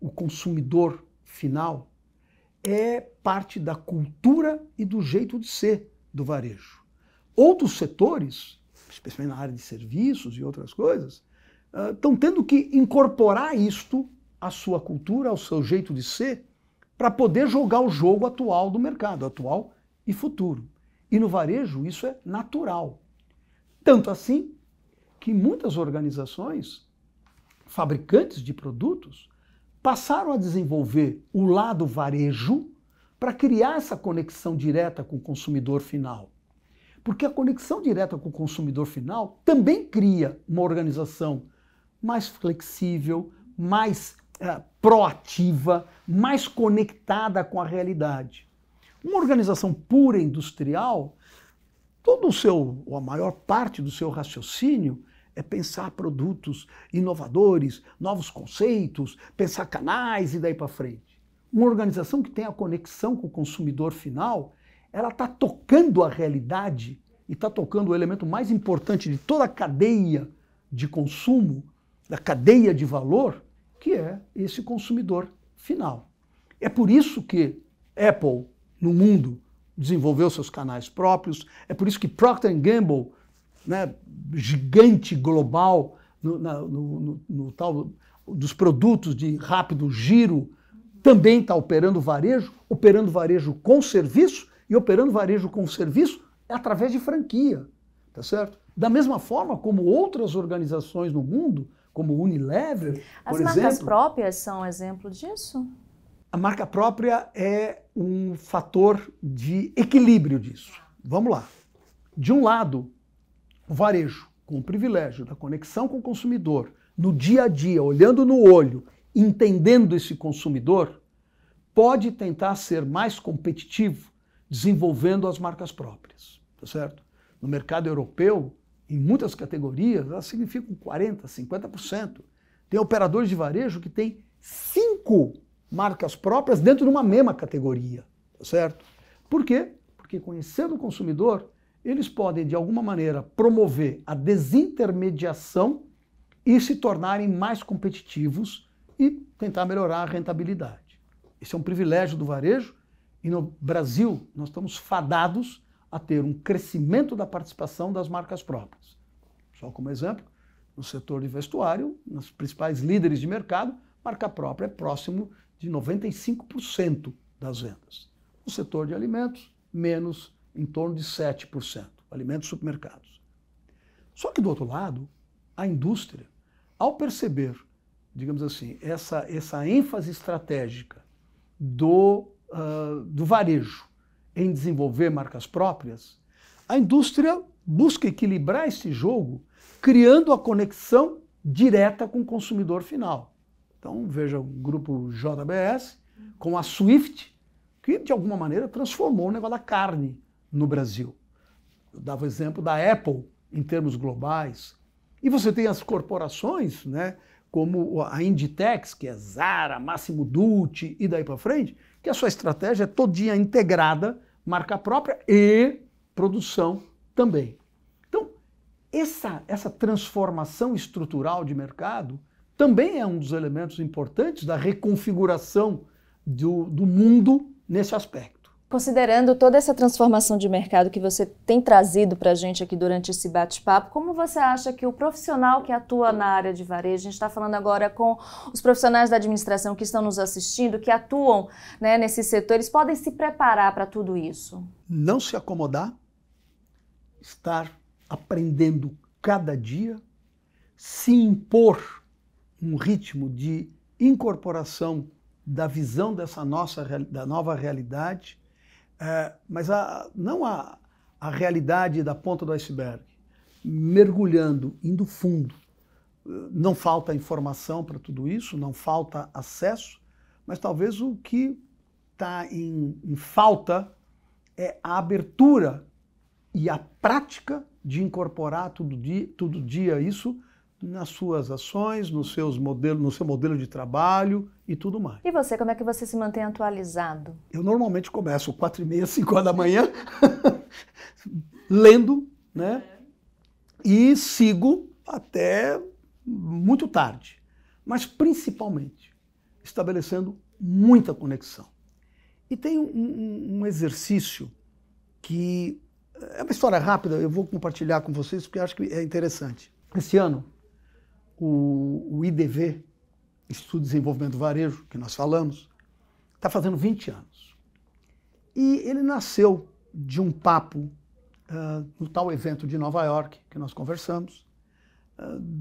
o consumidor final é parte da cultura e do jeito de ser do varejo. Outros setores, especialmente na área de serviços e outras coisas, estão tendo que incorporar isto à sua cultura, ao seu jeito de ser, para poder jogar o jogo atual do mercado, atual e futuro. E no varejo isso é natural. Tanto assim que muitas organizações, fabricantes de produtos, passaram a desenvolver o lado varejo para criar essa conexão direta com o consumidor final. Porque a conexão direta com o consumidor final também cria uma organização mais flexível, mais proativa, mais conectada com a realidade. Uma organização pura industrial, ou a maior parte do seu raciocínio é pensar produtos inovadores, novos conceitos, pensar canais e daí para frente. Uma organização que tem a conexão com o consumidor final, ela está tocando a realidade e está tocando o elemento mais importante de toda a cadeia de consumo, da cadeia de valor, que é esse consumidor final. É por isso que Apple, no mundo, desenvolveu seus canais próprios, é por isso que Procter & Gamble, né, gigante global no tal dos produtos de rápido giro, também está operando varejo com serviço, e operando varejo com serviço através de franquia, tá certo? Da mesma forma como outras organizações no mundo, como Unilever, por exemplo. As marcas próprias são exemplo disso? A marca própria é um fator de equilíbrio disso. Vamos lá. De um lado, o varejo, com o privilégio da conexão com o consumidor, no dia a dia, olhando no olho, entendendo esse consumidor, pode tentar ser mais competitivo desenvolvendo as marcas próprias, tá certo? No mercado europeu, em muitas categorias, elas significam 40%, 50%. Tem operadores de varejo que têm 5 marcas próprias dentro de uma mesma categoria, tá certo? Por quê? Porque conhecendo o consumidor, eles podem, de alguma maneira, promover a desintermediação e se tornarem mais competitivos e tentar melhorar a rentabilidade. Esse é um privilégio do varejo e no Brasil nós estamos fadados a ter um crescimento da participação das marcas próprias. Só como exemplo, no setor de vestuário, nos principais líderes de mercado, marca própria é próximo de 95% das vendas. No setor de alimentos, menos, em torno de 7%. alimentos e supermercados. Só que, do outro lado, a indústria, ao perceber, digamos assim, essa ênfase estratégica do varejo em desenvolver marcas próprias, a indústria busca equilibrar esse jogo, criando a conexão direta com o consumidor final. Então, veja o grupo JBS com a Swift, que de alguma maneira transformou o negócio da carne no Brasil. Eu dava o exemplo da Apple em termos globais. E você tem as corporações, né, como a Inditex, que é Zara, Massimo Dutti e daí para frente, que a sua estratégia é todinha integrada, marca própria e produção também. Então, essa transformação estrutural de mercado também é um dos elementos importantes da reconfiguração do mundo nesse aspecto. Considerando toda essa transformação de mercado que você tem trazido para a gente aqui durante esse bate-papo, como você acha que o profissional que atua na área de varejo, a gente está falando agora com os profissionais da administração que estão nos assistindo, que atuam, né, nesse setor, eles podem se preparar para tudo isso? Não se acomodar, estar aprendendo cada dia, se impor um ritmo de incorporação da visão da nova realidade, mas não a realidade da ponta do iceberg, mergulhando, indo fundo. Não falta informação para tudo isso, não falta acesso, mas talvez o que está em falta é a abertura e a prática de incorporar todo dia isso nas suas ações, no seu modelo de trabalho e tudo mais. E você, como é que você se mantém atualizado? Eu normalmente começo 4h30, 5h da manhã, lendo, né? E sigo até muito tarde. Mas principalmente estabelecendo muita conexão. E tem um exercício que é uma história rápida, eu vou compartilhar com vocês porque eu acho que é interessante. Esse ano, o IDV, Instituto de Desenvolvimento do Varejo, que nós falamos, está fazendo 20 anos. E ele nasceu de um papo no tal evento de Nova York, que nós conversamos.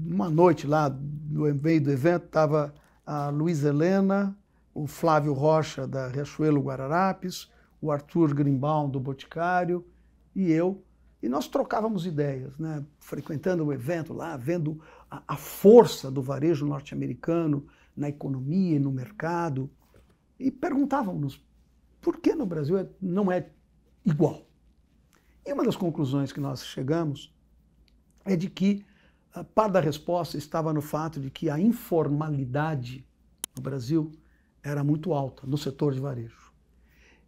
Uma noite lá, no meio do evento, estava a Luísa Helena, o Flávio Rocha, da Riachuelo Guararapes, o Arthur Grimbaum, do Boticário, e eu. E nós trocávamos ideias, né? Frequentando o evento lá, vendo a força do varejo norte-americano na economia e no mercado. E perguntávamos por que no Brasil não é igual. E uma das conclusões que nós chegamos é de que a parte da resposta estava no fato de que a informalidade no Brasil era muito alta no setor de varejo.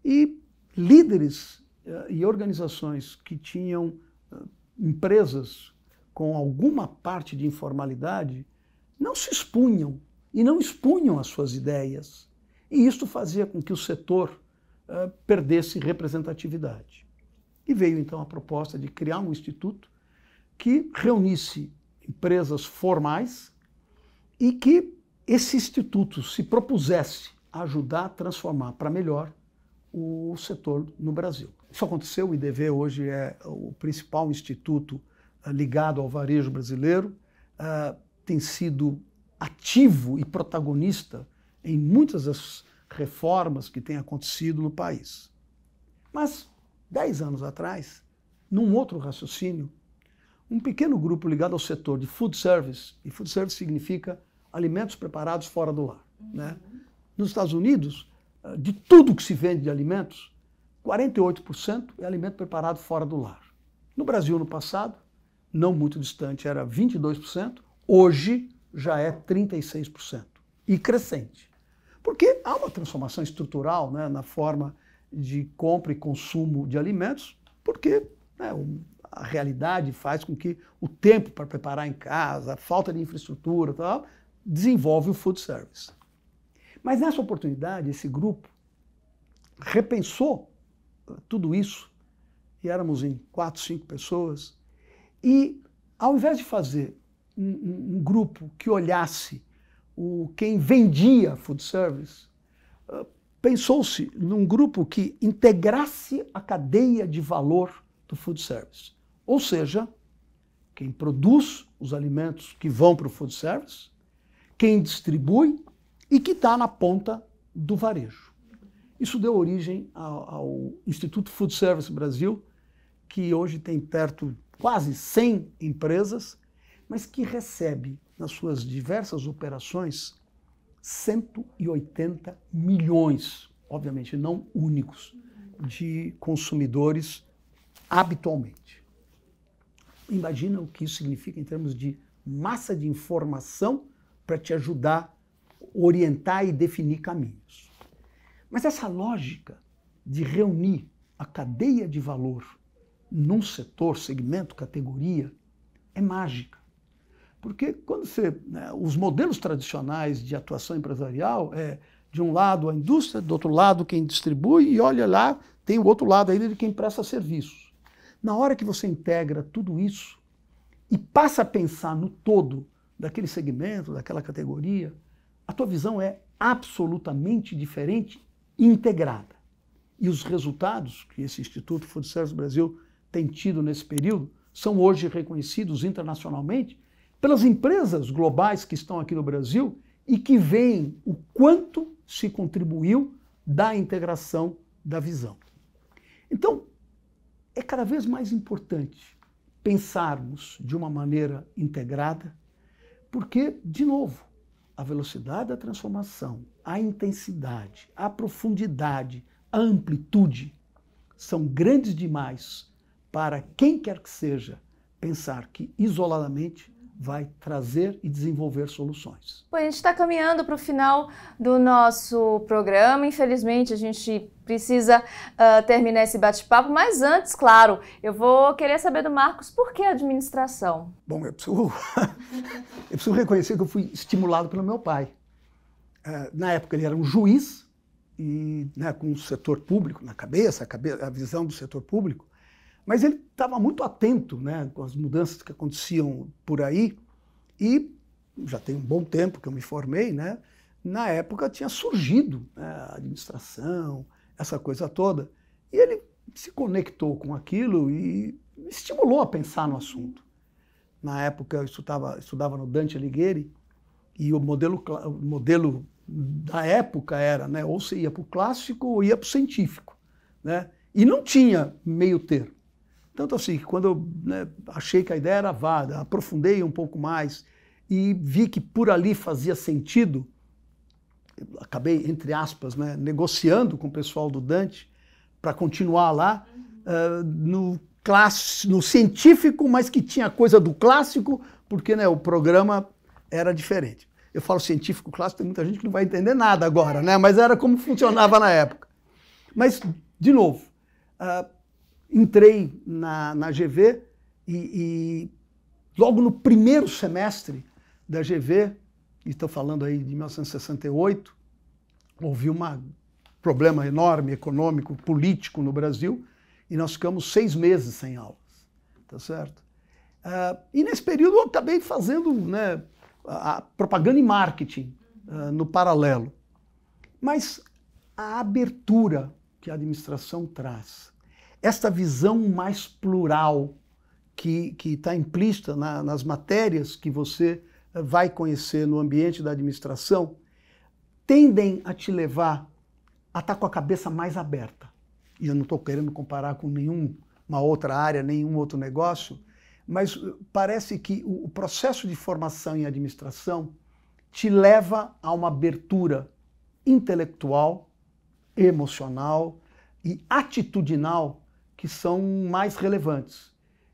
E líderes e organizações que tinham empresas com alguma parte de informalidade não se expunham e não expunham as suas ideias. E isso fazia com que o setor perdesse representatividade. E veio então a proposta de criar um instituto que reunisse empresas formais e que esse instituto se propusesse a ajudar a transformar para melhor o setor no Brasil. Isso aconteceu, o IDV hoje é o principal instituto ligado ao varejo brasileiro, tem sido ativo e protagonista em muitas das reformas que têm acontecido no país. Mas, 10 anos atrás, num outro raciocínio, um pequeno grupo ligado ao setor de food service, e food service significa alimentos preparados fora do lar, né? Nos Estados Unidos, de tudo que se vende de alimentos, 48% é alimento preparado fora do lar. No Brasil, no passado, não muito distante, era 22%, hoje já é 36%, e crescente. Porque há uma transformação estrutural, né, na forma de compra e consumo de alimentos, porque, né, a realidade faz com que o tempo para preparar em casa, a falta de infraestrutura, tal, desenvolve o food service. Mas nessa oportunidade, esse grupo repensou tudo isso, e éramos em 4, 5 pessoas, e ao invés de fazer um grupo que olhasse quem vendia food service, pensou-se num grupo que integrasse a cadeia de valor do food service. Ou seja, quem produz os alimentos que vão para o food service, quem distribui e que está na ponta do varejo. Isso deu origem ao Instituto Food Service Brasil, que hoje tem perto quase 100 empresas, mas que recebe nas suas diversas operações 180 milhões, obviamente não únicos, de consumidores habitualmente. Imagina o que isso significa em termos de massa de informação para te ajudar a orientar e definir caminhos. Mas essa lógica de reunir a cadeia de valor num setor, segmento, categoria, é mágica. Porque quando os modelos tradicionais de atuação empresarial é, de um lado, a indústria, do outro lado, quem distribui, e olha lá, tem o outro lado ainda de quem presta serviços. Na hora que você integra tudo isso e passa a pensar no todo daquele segmento, daquela categoria, a tua visão é absolutamente diferente e integrada. E os resultados que esse Instituto Food Service Brasil tem tido nesse período são hoje reconhecidos internacionalmente pelas empresas globais que estão aqui no Brasil e que veem o quanto se contribuiu da integração da visão. Então, é cada vez mais importante pensarmos de uma maneira integrada, porque, de novo, a velocidade da transformação, a intensidade, a profundidade, a amplitude são grandes demais para quem quer que seja pensar que isoladamente vai trazer e desenvolver soluções. Bom, a gente está caminhando para o final do nosso programa. Infelizmente, a gente precisa terminar esse bate-papo, mas antes, claro, eu vou querer saber do Marcos por que administração? Bom, eu preciso reconhecer que eu fui estimulado pelo meu pai. Na época ele era um juiz e com o setor público na cabeça, a visão do setor público, mas ele estava muito atento com as mudanças que aconteciam por aí e já tem um bom tempo que eu me formei, na época tinha surgido a administração, essa coisa toda, e ele se conectou com aquilo e me estimulou a pensar no assunto. Na época eu estudava no Dante Alighieri e o modelo da época era, ou você ia para o clássico ou ia para o científico, e não tinha meio termo. Tanto assim, que quando eu achei que a ideia era válida, aprofundei um pouco mais e vi que por ali fazia sentido, acabei, entre aspas, negociando com o pessoal do Dante para continuar lá no científico, mas que tinha coisa do clássico, porque o programa era diferente. Eu falo científico clássico, tem muita gente que não vai entender nada agora, mas era como funcionava na época. Mas, de novo, entrei na GV e logo no primeiro semestre da GV, estou falando aí de 1968, houve um problema enorme econômico, político no Brasil, e nós ficamos 6 meses sem aulas, tá certo? E nesse período eu acabei fazendo a propaganda e marketing no paralelo. Mas a abertura que a administração traz, esta visão mais plural que está implícita nas matérias que você vai conhecer no ambiente da administração, tendem a te levar a estar com a cabeça mais aberta. E eu não estou querendo comparar com nenhuma outra área, nenhum outro negócio, mas parece que o processo de formação em administração te leva a uma abertura intelectual, emocional e atitudinal que são mais relevantes.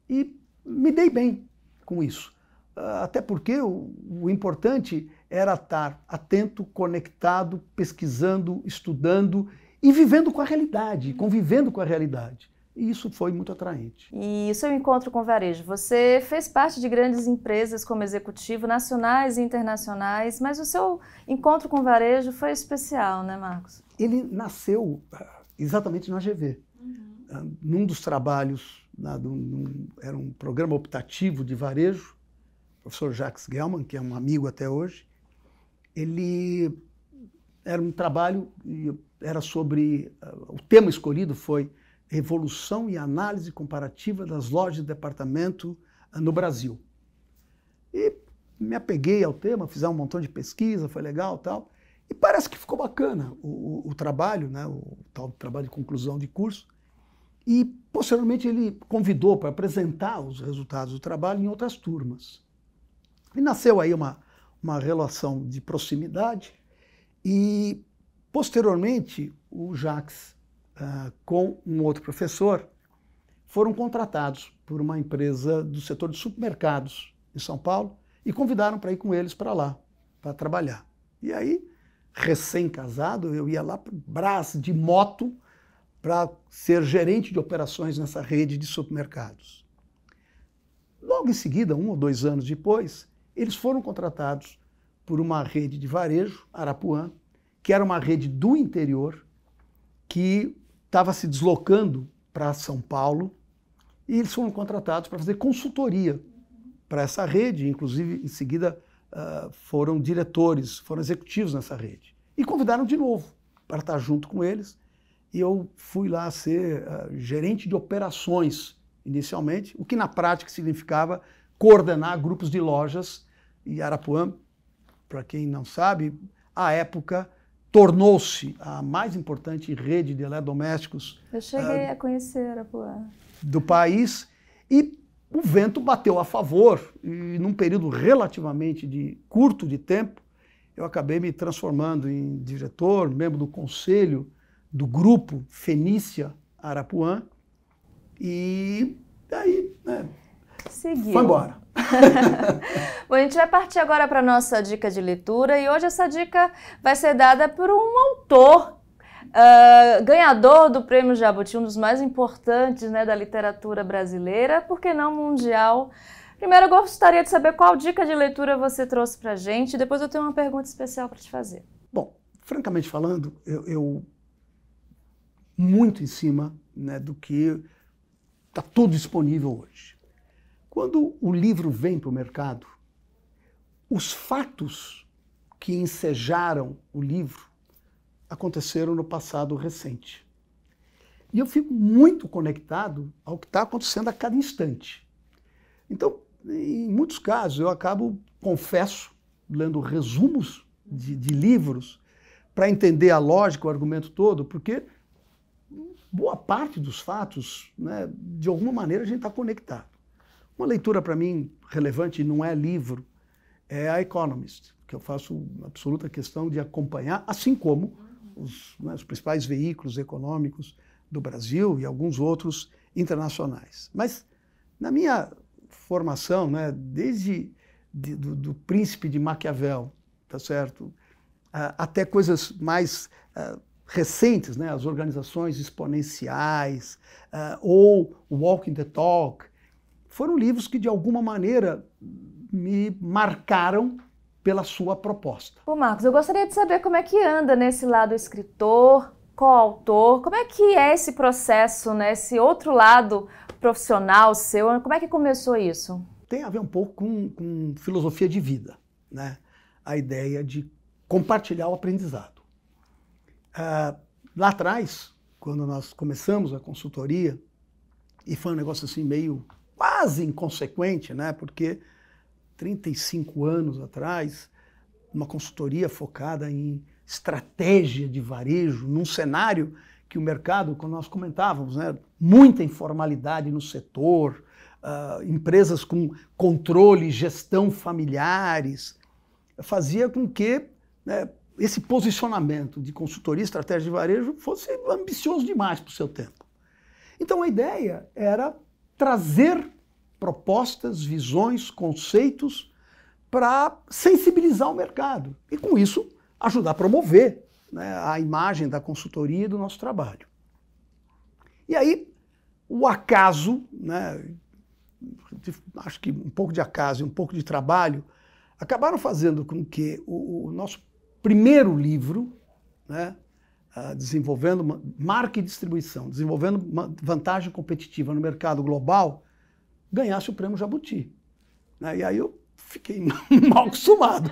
E me dei bem com isso. Até porque o importante era estar atento, conectado, pesquisando, estudando e vivendo com a realidade, convivendo com a realidade. E isso foi muito atraente. E o seu encontro com o varejo? Você fez parte de grandes empresas como executivo, nacionais e internacionais, mas o seu encontro com o varejo foi especial, né, Marcos? Ele nasceu exatamente na GV. Num dos trabalhos, era um programa optativo de varejo, o professor Jacques Gelman, que é um amigo até hoje, ele era um trabalho, era sobre, o tema escolhido foi evolução e análise comparativa das lojas de departamento no Brasil. E me apeguei ao tema, fiz um montão de pesquisa, foi legal e tal. E parece que ficou bacana o trabalho, né, o tal trabalho de conclusão de curso. E, posteriormente, ele convidou para apresentar os resultados do trabalho em outras turmas. E nasceu aí uma relação de proximidade e, posteriormente, o Jacques, com um outro professor, foram contratados por uma empresa do setor de supermercados em São Paulo e convidaram para ir com eles para lá, para trabalhar. E aí, recém-casado, eu ia lá para o Brás de moto para ser gerente de operações nessa rede de supermercados. Logo em seguida, 1 ou 2 anos depois, eles foram contratados por uma rede de varejo, Arapuã, que era uma rede do interior, que estava se deslocando para São Paulo, e eles foram contratados para fazer consultoria para essa rede, inclusive em seguida foram diretores, foram executivos nessa rede. E convidaram de novo para estar junto com eles, e eu fui lá ser gerente de operações inicialmente, o que na prática significava coordenar grupos de lojas, e Arapuã, para quem não sabe, à época tornou-se a mais importante rede de eletrodomésticos. Eu cheguei a conhecer Arapuã. Do país, e o vento bateu a favor, e num período relativamente curto de tempo, eu acabei me transformando em diretor, membro do conselho do grupo Fenícia Arapuã, e daí, né, seguiu. Foi embora. Bom, a gente vai partir agora para a nossa dica de leitura, e hoje essa dica vai ser dada por um autor ganhador do Prêmio Jabuti, um dos mais importantes, né, da literatura brasileira, por que não mundial. Primeiro, eu gostaria de saber qual dica de leitura você trouxe para a gente, e depois eu tenho uma pergunta especial para te fazer. Bom, francamente falando, eu muito em cima, né, do que está tudo disponível hoje. Quando o livro vem para o mercado, os fatos que ensejaram o livro aconteceram no passado recente. E eu fico muito conectado ao que está acontecendo a cada instante. Então, em muitos casos, eu acabo, confesso, lendo resumos de livros para entender a lógica, o argumento todo, porque boa parte dos fatos, né, de alguma maneira, a gente está conectado. Uma leitura, para mim, relevante, não é livro, é a Economist, que eu faço absoluta questão de acompanhar, assim como os principais veículos econômicos do Brasil e alguns outros internacionais. Mas, na minha formação, né, desde do Príncipe de Maquiavel, tá certo? Até coisas mais recentes, né, as organizações exponenciais, ou Walking the Talk, foram livros que, de alguma maneira, me marcaram pela sua proposta. Ô Marcos, eu gostaria de saber como é que anda nesse lado escritor, coautor, como é que é esse processo, né, esse outro lado profissional seu, como é que começou isso? Tem a ver um pouco com filosofia de vida, né? A ideia de compartilhar o aprendizado. Lá atrás, quando nós começamos a consultoria, e foi um negócio assim meio quase inconsequente, né? Porque 35 anos atrás, uma consultoria focada em estratégia de varejo, num cenário que o mercado, como nós comentávamos, né, muita informalidade no setor, empresas com controle, gestão familiares, fazia com que, né, esse posicionamento de consultoria, estratégia de varejo, fosse ambicioso demais para o seu tempo. Então a ideia era trazer propostas, visões, conceitos para sensibilizar o mercado e, com isso, ajudar a promover, né, a imagem da consultoria e do nosso trabalho. E aí, o acaso, né, acho que um pouco de acaso e um pouco de trabalho, acabaram fazendo com que o nosso primeiro livro, né, desenvolvendo marca e distribuição, desenvolvendo uma vantagem competitiva no mercado global, ganhasse o Prêmio Jabuti. E aí eu fiquei mal acostumado.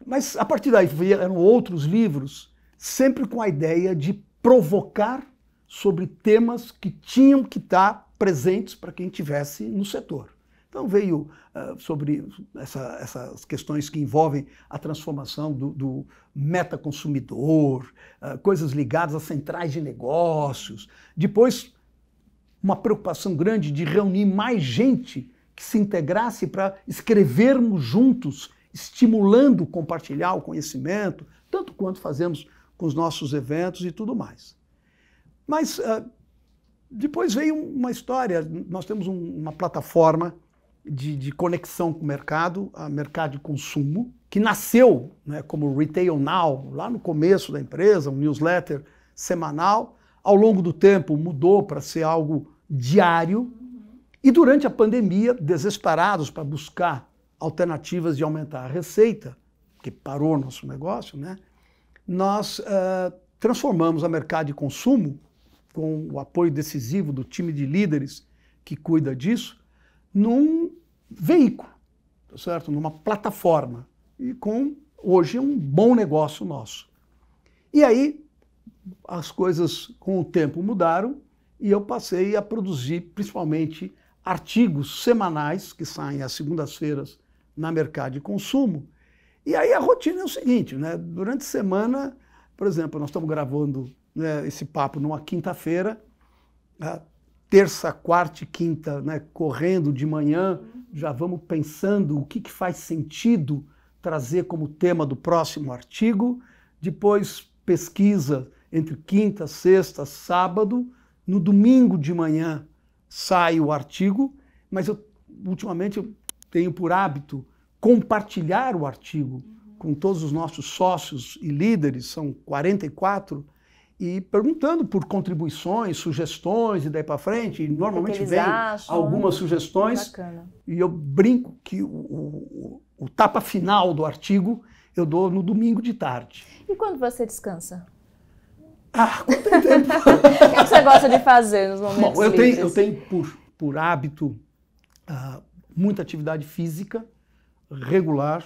Mas a partir daí eram outros livros, sempre com a ideia de provocar sobre temas que tinham que estar presentes para quem estivesse no setor. Então veio sobre essas questões que envolvem a transformação do metaconsumidor, coisas ligadas a centrais de negócios. Depois, uma preocupação grande de reunir mais gente que se integrasse para escrevermos juntos, estimulando compartilhar o conhecimento, tanto quanto fazemos com os nossos eventos e tudo mais. Mas depois veio uma história, nós temos uma plataforma de conexão com o mercado, a mercado de consumo, que nasceu, né, como Retail Now, lá no começo da empresa, um newsletter semanal. Ao longo do tempo mudou para ser algo diário. E durante a pandemia, desesperados para buscar alternativas de aumentar a receita, porque parou o nosso negócio, né, nós transformamos a mercado de consumo, com o apoio decisivo do time de líderes que cuida disso, num veículo, tá certo? Numa plataforma, e com, hoje, um bom negócio nosso. E aí, as coisas com o tempo mudaram e eu passei a produzir, principalmente, artigos semanais, que saem às segundas-feiras na Mercado de Consumo. E aí a rotina é o seguinte, né? Durante a semana, por exemplo, nós estamos gravando, né, esse papo numa quinta-feira, terça, quarta e quinta, né, correndo de manhã, já vamos pensando o que faz sentido trazer como tema do próximo artigo, depois pesquisa entre quinta, sexta, sábado, no domingo de manhã sai o artigo, mas ultimamente eu tenho por hábito compartilhar o artigo com todos os nossos sócios e líderes, são 44, e perguntando por contribuições, sugestões e daí para frente. E normalmente vem algumas sugestões. Bacana. E eu brinco que o tapa final do artigo eu dou no domingo de tarde. E quando você descansa? Quando tem tempo. O que você gosta de fazer nos momentos livres? Eu tenho por hábito muita atividade física regular,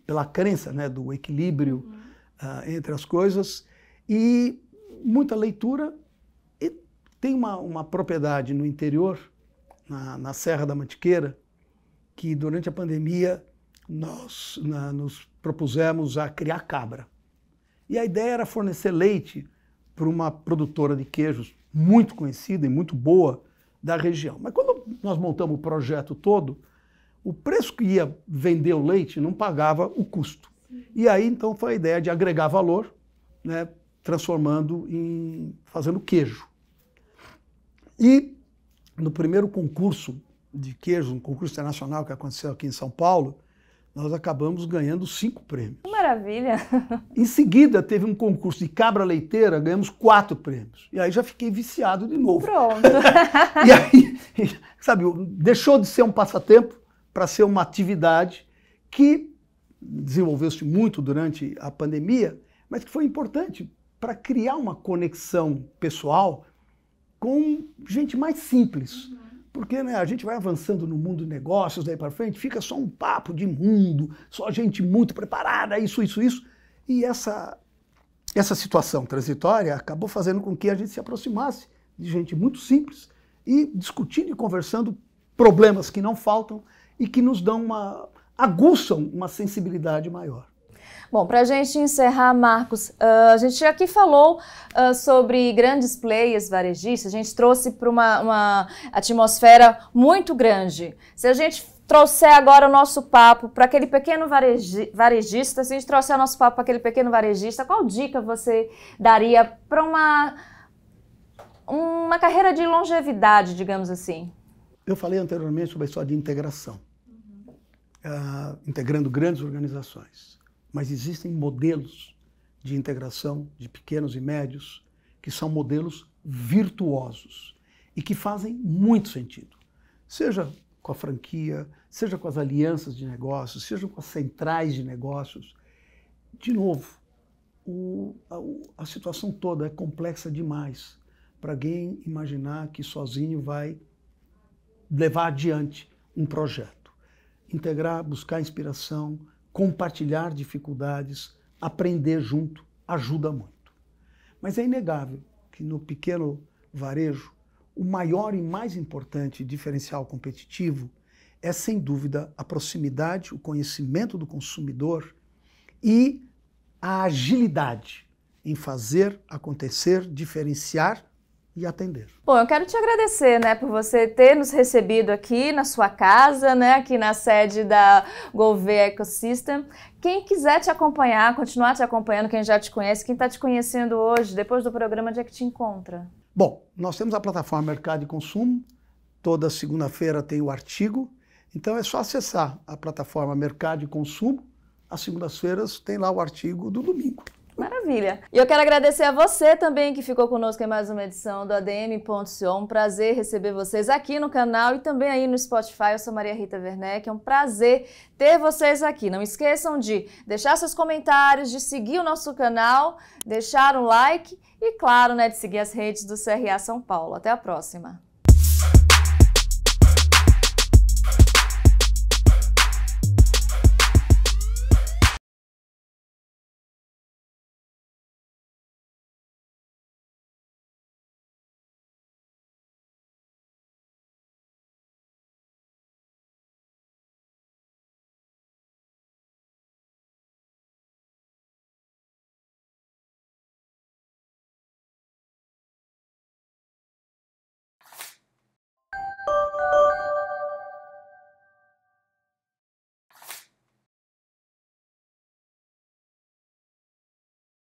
pela crença, né, do equilíbrio entre as coisas, e muita leitura. E tem uma propriedade no interior, na Serra da Mantiqueira, que durante a pandemia nós nos propusemos a criar cabra. E a ideia era fornecer leite para uma produtora de queijos muito conhecida e muito boa da região. Mas quando nós montamos o projeto todo, o preço que ia vender o leite não pagava o custo. E aí, então, foi a ideia de agregar valor, né, fazendo queijo. E no primeiro concurso de queijo, um concurso internacional que aconteceu aqui em São Paulo, nós acabamos ganhando 5 prêmios. Maravilha! Em seguida, teve um concurso de cabra leiteira, ganhamos 4 prêmios. E aí já fiquei viciado de novo. Pronto! E aí, sabe, deixou de ser um passatempo para ser uma atividade que desenvolveu-se muito durante a pandemia, mas que foi importante para criar uma conexão pessoal com gente mais simples. Porque, né, a gente vai avançando no mundo de negócios, daí para frente, fica só um papo de mundo, só gente muito preparada, isso. E essa situação transitória acabou fazendo com que a gente se aproximasse de gente muito simples e discutindo e conversando problemas que não faltam e que nos aguçam uma sensibilidade maior. Bom, para a gente encerrar, Marcos, a gente aqui falou sobre grandes players varejistas, a gente trouxe para uma atmosfera muito grande. Se a gente trouxer agora o nosso papo para aquele pequeno varejista, se a gente trouxer o nosso papo para aquele pequeno varejista, qual dica você daria para uma carreira de longevidade, digamos assim? Eu falei anteriormente sobre a história de integração, integrando grandes organizações. Mas existem modelos de integração de pequenos e médios que são modelos virtuosos e que fazem muito sentido. Seja com a franquia, seja com as alianças de negócios, seja com as centrais de negócios. De novo, a situação toda é complexa demais para alguém imaginar que sozinho vai levar adiante um projeto. Integrar, buscar inspiração, compartilhar dificuldades, aprender junto, ajuda muito. Mas é inegável que no pequeno varejo, o maior e mais importante diferencial competitivo é, sem dúvida, a proximidade, o conhecimento do consumidor e a agilidade em fazer acontecer, diferenciar e atender. Bom, eu quero te agradecer, né, por você ter nos recebido aqui na sua casa, né, aqui na sede da Gouveia Ecosystem. Quem quiser te acompanhar, continuar te acompanhando, quem já te conhece, quem está te conhecendo hoje, depois do programa, onde é que te encontra? Bom, nós temos a plataforma Mercado e Consumo, toda segunda-feira tem o artigo, então é só acessar a plataforma Mercado e Consumo, às segundas-feiras tem lá o artigo do domingo. Maravilha! E eu quero agradecer a você também que ficou conosco em mais uma edição do ADM.co. Um prazer receber vocês aqui no canal e também aí no Spotify. Eu sou Maria Rita Werneck, é um prazer ter vocês aqui. Não esqueçam de deixar seus comentários, de seguir o nosso canal, deixar um like e, claro, né, de seguir as redes do CRA São Paulo. Até a próxima!